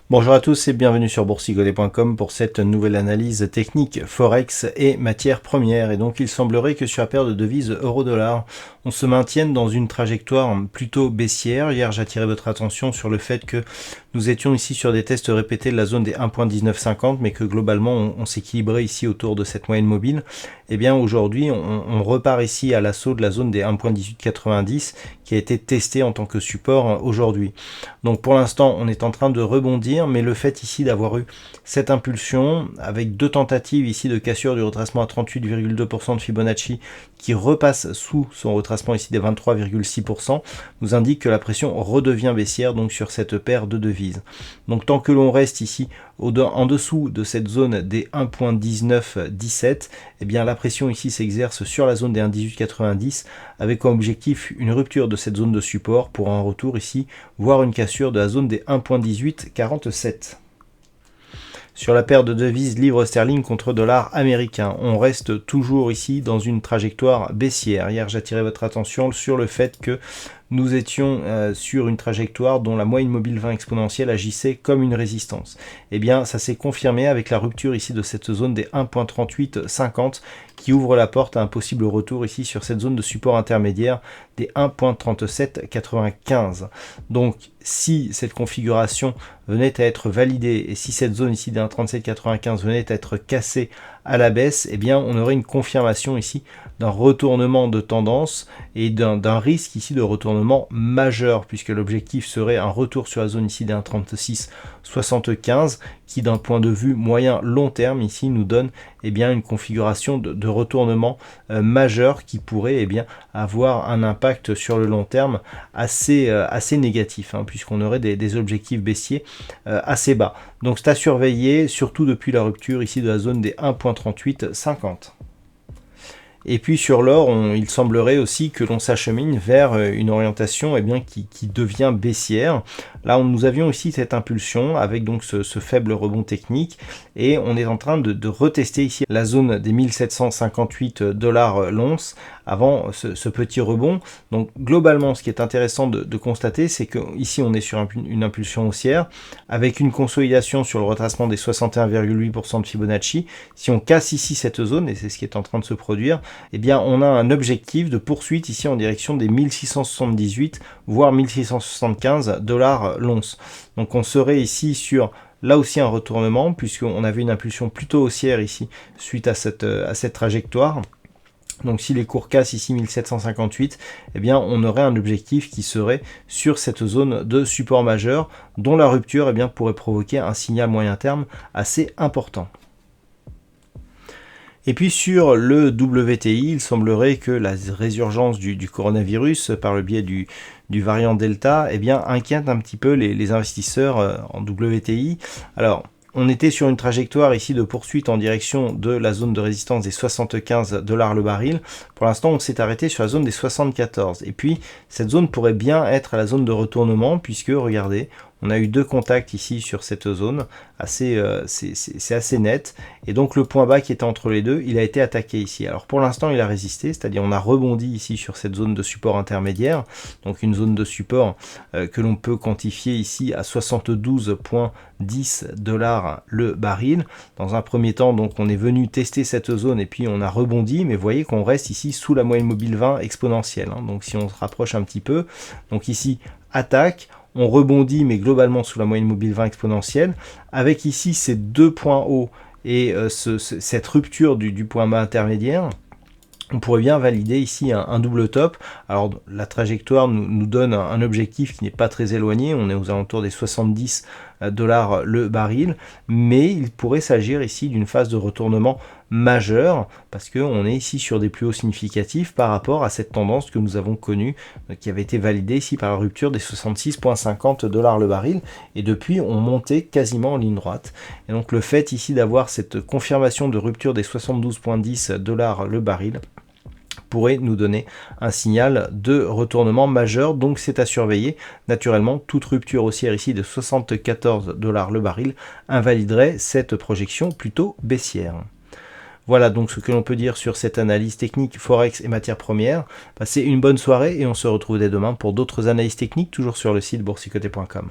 Bonjour à tous et bienvenue sur boursicolet.com pour cette nouvelle analyse technique Forex et matières premières. Et donc il semblerait que sur la paire de devises euro-dollar, on se maintienne dans une trajectoire plutôt baissière. Hier, j'attirais votre attention sur le fait que nous étions ici sur des tests répétés de la zone des 1.1950, mais que globalement on s'équilibrait ici autour de cette moyenne mobile. Et bien aujourd'hui, on repart ici à l'assaut de la zone des 1.1890 qui a été testée en tant que support aujourd'hui. Donc pour l'instant, on est en train de rebondir, mais le fait ici d'avoir eu cette impulsion avec deux tentatives ici de cassure du retracement à 38,2% de Fibonacci qui repasse sous son retracement ici des 23,6% nous indique que la pression redevient baissière donc sur cette paire de devises. Donc tant que l'on reste ici en dessous de cette zone des 1.1917, eh bien la pression ici s'exerce sur la zone des 1.1890 avec comme objectif une rupture de cette zone de support pour un retour ici, voire une cassure de la zone des 1.1847. Sur la paire de devises livre sterling contre dollar américain, on reste toujours ici dans une trajectoire baissière. Hier, j'attirais votre attention sur le fait que nous étions sur une trajectoire dont la moyenne mobile 20 exponentielle agissait comme une résistance. Eh bien, ça s'est confirmé avec la rupture ici de cette zone des 1.3850 qui ouvre la porte à un possible retour ici sur cette zone de support intermédiaire des 1.3795. Donc, si cette configuration venait à être validée et si cette zone ici des 1.3795 venait à être cassée à la baisse, eh bien, on aurait une confirmation ici d'un retournement de tendance et d'un risque ici de retournement majeur, puisque l'objectif serait un retour sur la zone ici des 1.3675 qui d'un point de vue moyen long terme ici nous donne bien une configuration de retournement majeur qui pourrait avoir un impact sur le long terme assez négatif, puisqu'on aurait des objectifs baissiers assez bas. Donc c'est à surveiller, surtout depuis la rupture ici de la zone des 1.3850. Et puis sur l'or, il semblerait aussi que l'on s'achemine vers une orientation qui devient baissière. Là, nous avions ici cette impulsion avec donc ce faible rebond technique et on est en train de retester ici la zone des 1758 $ l'once avant ce petit rebond. Donc globalement, ce qui est intéressant de constater, c'est que ici on est sur une impulsion haussière avec une consolidation sur le retracement des 61,8% de Fibonacci. Si on casse ici cette zone, et c'est ce qui est en train de se produire, eh bien on a un objectif de poursuite ici en direction des 1678 voire 1675 $ l'once. Donc on serait ici sur là aussi un retournement puisqu'on avait une impulsion plutôt haussière ici suite à cette trajectoire. Donc si les cours cassent ici 1758, eh bien on aurait un objectif qui serait sur cette zone de support majeur dont la rupture pourrait provoquer un signal moyen terme assez important. Et puis sur le WTI, il semblerait que la résurgence du coronavirus par le biais du variant Delta inquiète un petit peu les investisseurs en WTI. Alors, on était sur une trajectoire ici de poursuite en direction de la zone de résistance des 75 $ le baril. Pour l'instant, on s'est arrêté sur la zone des 74. Et puis, cette zone pourrait bien être la zone de retournement puisque, regardez, on a eu deux contacts ici sur cette zone, c'est assez net. Et donc le point bas qui était entre les deux, il a été attaqué ici. Alors pour l'instant, il a résisté, c'est-à-dire on a rebondi ici sur cette zone de support intermédiaire. Donc une zone de support que l'on peut quantifier ici à 72,10 $ le baril. Dans un premier temps, donc on est venu tester cette zone et puis on a rebondi, mais vous voyez qu'on reste ici sous la moyenne mobile 20 exponentielle. Donc si on se rapproche un petit peu, donc ici attaque, on rebondit mais globalement sous la moyenne mobile 20 exponentielle, avec ici ces deux points hauts et cette rupture du point bas intermédiaire. On pourrait bien valider ici un double top. Alors la trajectoire nous donne un objectif qui n'est pas très éloigné, on est aux alentours des 70 $ le baril, mais il pourrait s'agir ici d'une phase de retournement majeur parce qu'on est ici sur des plus hauts significatifs par rapport à cette tendance que nous avons connue qui avait été validée ici par la rupture des 66,50 $ le baril et depuis on montait quasiment en ligne droite. Et donc le fait ici d'avoir cette confirmation de rupture des 72,10 $ le baril pourrait nous donner un signal de retournement majeur, donc c'est à surveiller. Naturellement, toute rupture haussière ici de 74 $ le baril invaliderait cette projection plutôt baissière. Voilà donc ce que l'on peut dire sur cette analyse technique Forex et matières premières. Passez une bonne soirée et on se retrouve dès demain pour d'autres analyses techniques, toujours sur le site boursicoté.com.